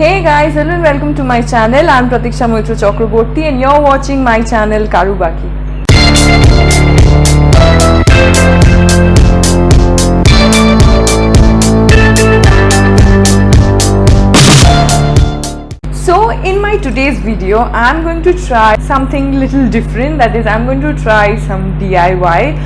Hey guys, hello and welcome to my channel. I'm Pratiksha Moitra Chakraborty and you're watching my channel Karubaki. So in my today's video, I'm going to try something little different. That is, I'm going to try some DIY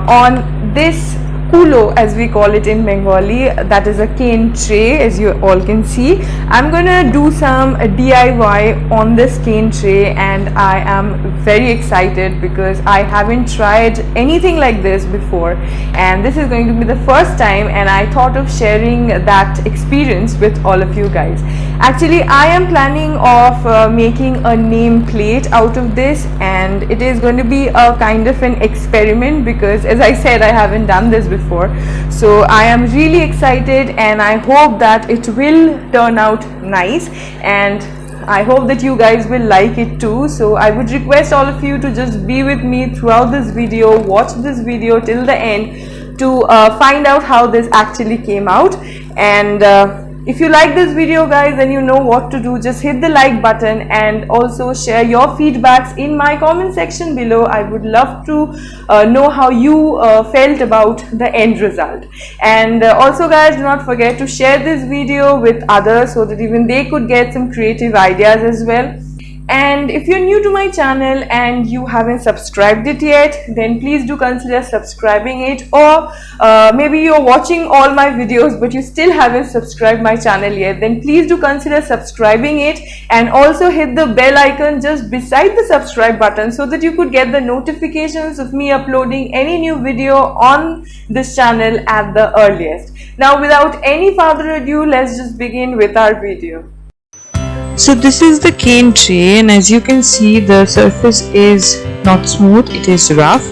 on this Kulo, as we call it in Bengali. That is a cane tray, as you all can see. I'm gonna do some DIY on this cane tray and I am very excited because I haven't tried anything like this before, and this is going to be the first time, and I thought of sharing that experience with all of you guys. Actually, I am planning of making a nameplate out of this, and it is going to be a kind of an experiment because, as I said, I haven't done this before. So I am really excited and I hope that it will turn out nice, and I hope that you guys will like it too. So I would request all of you to just be with me throughout this video, watch this video till the end to find out how this actually came out. And if you like this video guys, then you know what to do. Just hit the like button and also share your feedbacks in my comment section below. I would love to know how you felt about the end result. And also guys, do not forget to share this video with others so that even they could get some creative ideas as well. And if you're new to my channel and you haven't subscribed it yet, then please do consider subscribing it. Or maybe you're watching all my videos but you still haven't subscribed my channel yet, then please do consider subscribing it, and also hit the bell icon just beside the subscribe button so that you could get the notifications of me uploading any new video on this channel at the earliest. Now without any further ado, let's just begin with our video. So this is the cane tray, and as you can see, the surface is not smooth, it is rough.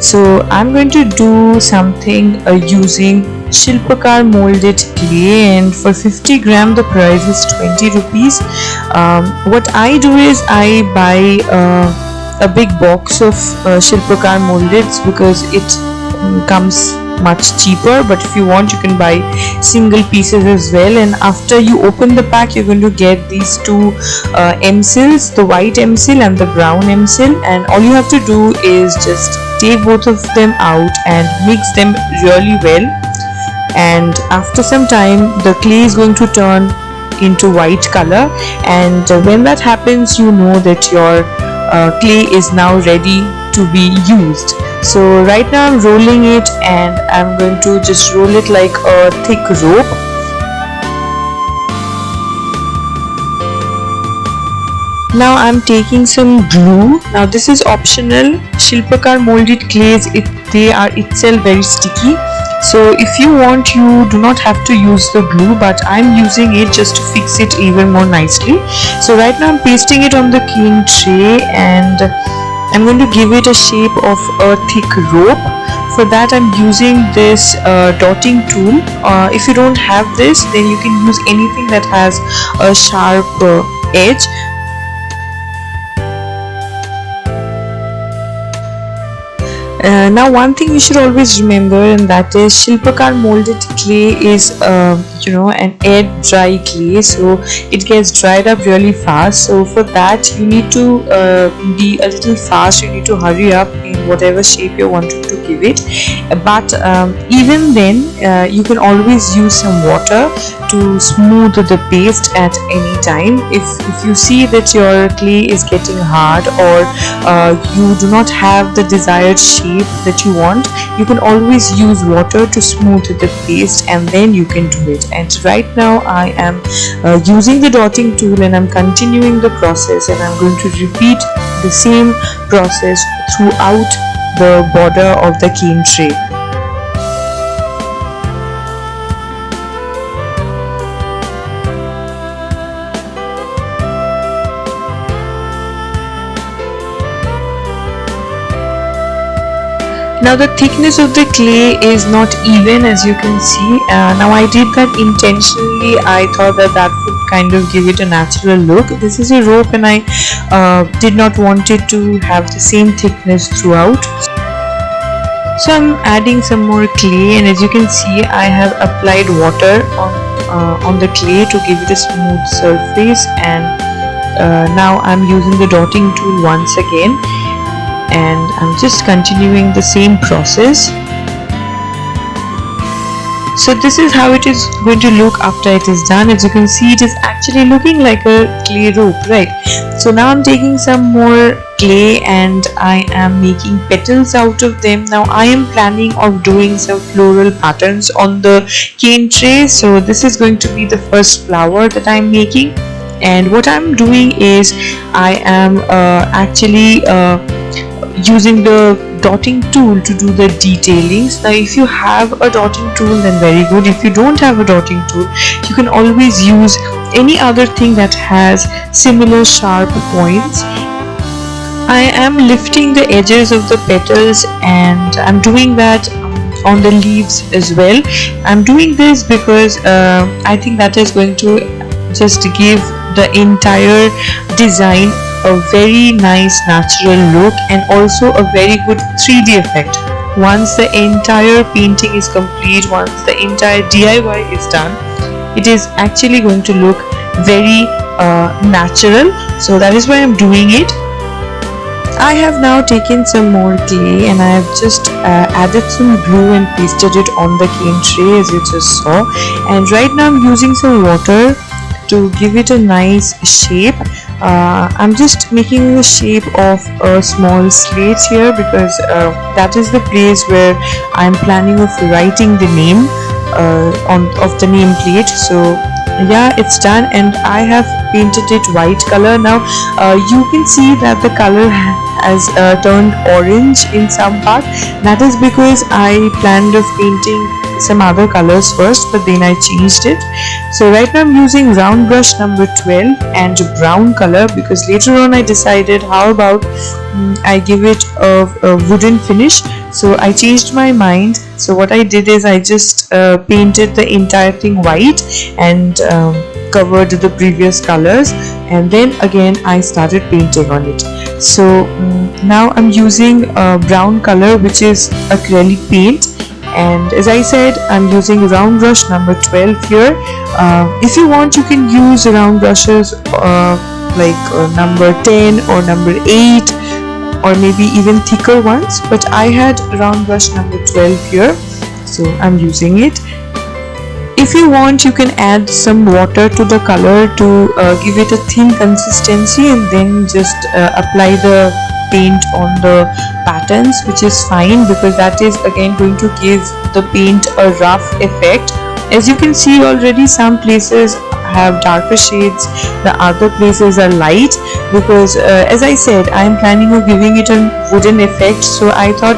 So I'm going to do something using Shilpkar MouldIt clay, and for 50 gram the price is 20 rupees. What I do is I buy a big box of Shilpkar MouldIts because it comes much cheaper, but if you want you can buy single pieces as well. And after you open the pack, you're going to get these two M seals, the white M seal and the brown M seal, and all you have to do is just take both of them out and mix them really well. And after some time the clay is going to turn into white color, and when that happens, you know that your clay is now ready to be used. So right now I'm rolling it, and I'm going to just roll it like a thick rope. Now I'm taking some glue. Now this is optional. Shilpkar MouldIt clays, they are itself very sticky. So if you want, you do not have to use the glue, but I'm using it just to fix it even more nicely. So right now I'm pasting it on the cane tray, and I'm going to give it a shape of a thick rope. For that I'm using this dotting tool. If you don't have this, then you can use anything that has a sharp edge. Now one thing you should always remember, and that is Shilpkar MouldIt clay is an air dry clay, so it gets dried up really fast. So for that you need to be a little fast, you need to hurry up in whatever shape you're wanting to give it. But even then you can always use some water to smooth the paste at any time. If you see that your clay is getting hard, or you do not have the desired shape that you want, you can always use water to smooth the paste, and then you can do it. And right now I am using the dotting tool, and I'm continuing the process, and I'm going to repeat the same process throughout the border of the cane tray. Now the thickness of the clay is not even, as you can see. Now I did that intentionally. I thought that would kind of give it a natural look. This is a rope, and I did not want it to have the same thickness throughout. So I'm adding some more clay, and as you can see, I have applied water on the clay to give it a smooth surface. And now I'm using the dotting tool once again, and I'm just continuing the same process. So this is how it is going to look after it is done. As you can see, it is actually looking like a clay rope, right? So now I'm taking some more clay and I am making petals out of them. Now I am planning of doing some floral patterns on the cane tray. So this is going to be the first flower that I'm making, and what I'm doing is I am actually using the dotting tool to do the detailings. Now if you have a dotting tool, then very good. If you don't have a dotting tool, you can always use any other thing that has similar sharp points. I am lifting the edges of the petals, and I'm doing that on the leaves as well. I'm doing this because I think that is going to just give the entire design a very nice natural look, and also a very good 3D effect. Once the entire painting is complete, once the entire DIY is done, it is actually going to look very natural. So that is why I'm doing it. I have now taken some more clay and I have just added some glue and pasted it on the cane tray, as you just saw. And right now I'm using some water to give it a nice shape. I'm just making the shape of a small slate here because that is the place where I'm planning of writing the name of the nameplate. So yeah, it's done, and I have painted it white color. Now you can see that the color has turned orange in some part. That is because I planned of painting some other colors first, but then I changed it. So right now I'm using round brush number 12 and brown color, because later on I decided how about I give it a wooden finish. So I changed my mind. So what I did is I just painted the entire thing white and covered the previous colors, and then again I started painting on it. So now I'm using brown color, which is acrylic paint. And as I said, I'm using round brush number 12 here. If you want, you can use round brushes like number 10 or number 8, or maybe even thicker ones, but I had round brush number 12 here, so I'm using it. If you want, you can add some water to the color to give it a thin consistency, and then just apply the paint on the patterns, which is fine because that is again going to give the paint a rough effect. As you can see already, some places have darker shades, the other places are light, because as I said, I am planning on giving it a wooden effect. So I thought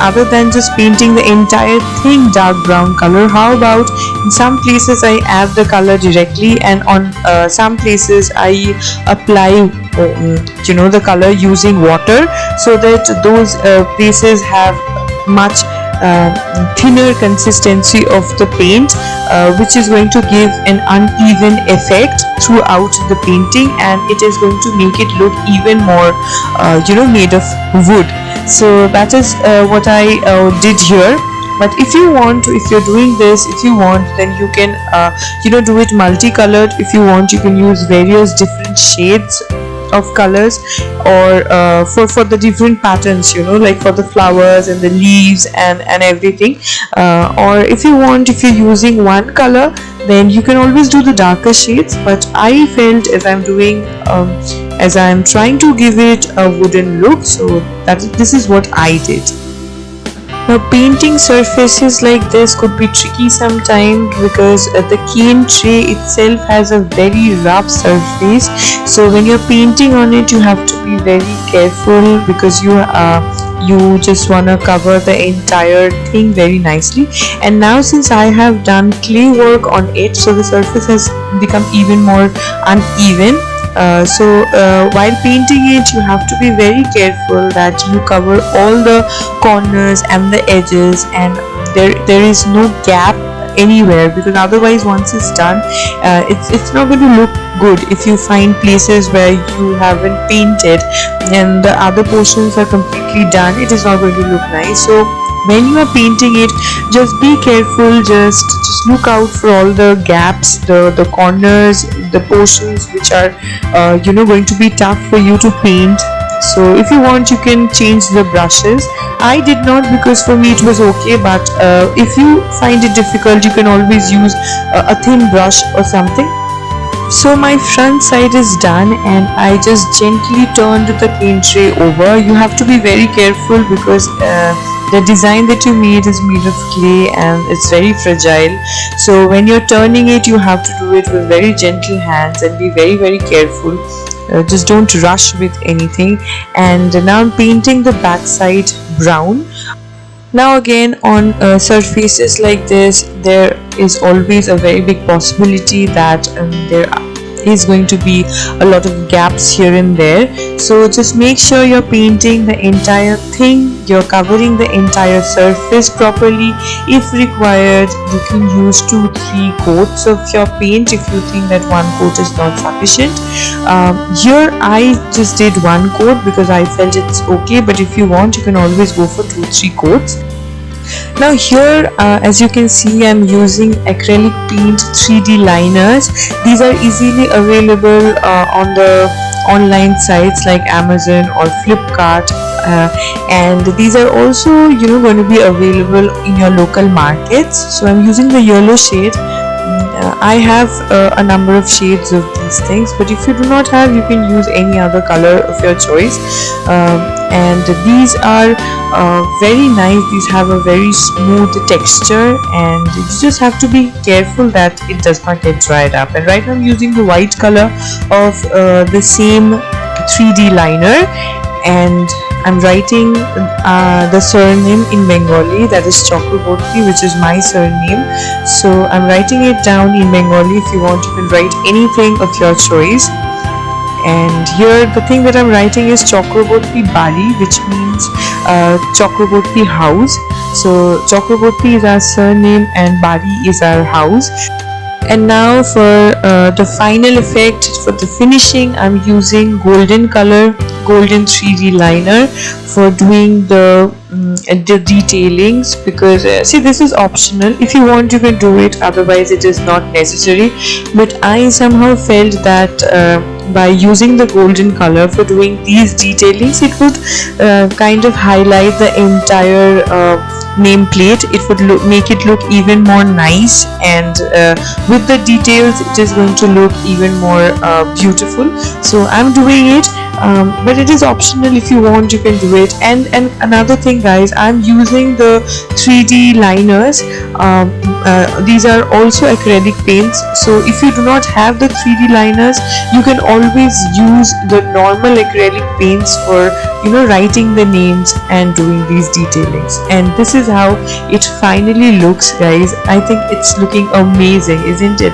other than just painting the entire thing dark brown color, how about in some places I add the color directly, and on some places I apply the color using water, so that those places have much thinner consistency of the paint, which is going to give an uneven effect throughout the painting, and it is going to make it look even more made of wood. So that is what I did here. But if you want to, if you're doing this, if you want, then you can do it multicolored. If you want, you can use various different shades of colors, or for the different patterns, like for the flowers and the leaves and everything, or if you want, if you're using one color, then you can always do the darker shades. But I felt as I'm trying to give it a wooden look, so this is what I did. Now painting surfaces like this could be tricky sometimes, because the cane tray itself has a very rough surface. So when you're painting on it, you have to be very careful, because you just want to cover the entire thing very nicely. And now since I have done clay work on it, so the surface has become even more uneven. So while painting it, you have to be very careful that you cover all the corners and the edges, and there is no gap anywhere, because otherwise once it's done, it's not going to look good. If you find places where you haven't painted and the other portions are completely done, it is not going to look nice. So when you are painting it, just be careful, just look out for all the gaps, the corners, the portions which are going to be tough for you to paint. So if you want, you can change the brushes. I did not, because for me it was okay, but if you find it difficult, you can always use a thin brush or something. So my front side is done, and I just gently turned the paint tray over. You have to be very careful because the design that you made is made of clay and it's very fragile. So when you're turning it, you have to do it with very gentle hands and be very, very careful. Just don't rush with anything. And now I'm painting the back side brown. Now again, on surfaces like this, there is always a very big possibility that there is going to be a lot of gaps here and there. So just make sure you're painting the entire thing, you're covering the entire surface properly. If required, you can use 2-3 coats of your paint if you think that one coat is not sufficient. Here I just did 1 coat because I felt it's okay, but if you want, you can always go for 2-3 coats. Now here, as you can see, I'm using acrylic paint 3D liners. These are easily available on the online sites like Amazon or Flipkart, and these are also going to be available in your local markets. So I'm using the yellow shade. I have a number of shades of these things, but if you do not have, you can use any other color of your choice. And these are very nice. These have a very smooth texture, and you just have to be careful that it does not get dried up. And right now I'm using the white color of the same 3D liner, and I'm writing the surname in Bengali, that is Chakraborty, which is my surname. So I'm writing it down in Bengali. If you want, you can write anything of your choice. And here the thing that I'm writing is Chakraborty Bari, which means Chakraborty house. So Chakraborty is our surname and Bari is our house. And now for the final effect, for the finishing, I'm using golden color, golden 3D liner for doing the detailings, because see, this is optional. If you want, you can do it, otherwise it is not necessary. But I somehow felt that by using the golden color for doing these detailings, it would kind of highlight the entire nameplate. It would make it look even more nice, and with the details it is going to look even more beautiful. So I'm doing it, but it is optional. If you want, you can do it. And another thing, guys, I'm using the 3D liners. These are also acrylic paints, so if you do not have the 3D liners, you can always use the normal acrylic paints for writing the names and doing these detailings. And this is how it finally looks, guys. I think it's looking amazing, isn't it?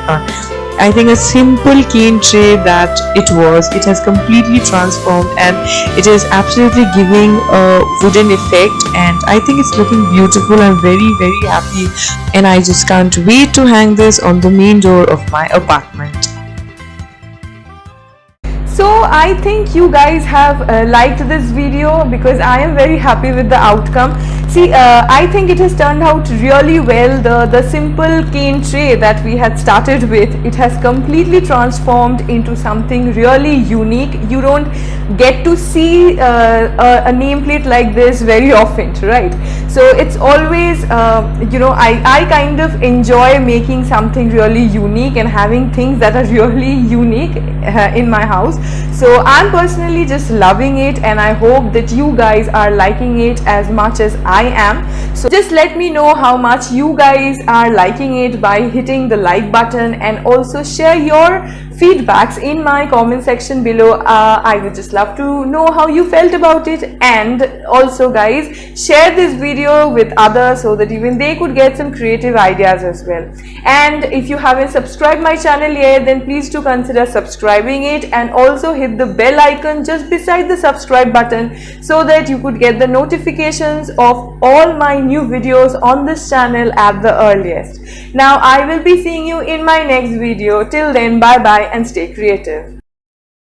I think a simple cane tray that it has completely transformed, and it is absolutely giving a wooden effect, and I think it's looking beautiful. I'm very, very happy, and I just can't wait to hang this on the main door of my apartment. So I think you guys have liked this video, because I am very happy with the outcome. See, I think it has turned out really well. The simple cane tray that we had started with, it has completely transformed into something really unique. You don't get to see a nameplate like this very often, right? So it's always, I kind of enjoy making something really unique and having things that are really unique in my house. So I'm personally just loving it, and I hope that you guys are liking it as much as I am. So just let me know how much you guys are liking it by hitting the like button, and also share your feedbacks in my comment section below. I would just love to know how you felt about it. And also, guys, share this video with others so that even they could get some creative ideas as well. And if you haven't subscribed my channel yet, then please do consider subscribing it, and also hit the bell icon just beside the subscribe button so that you could get the notifications of all my new videos on this channel at the earliest. Now I will be seeing you in my next video. Till then, bye bye and stay creative.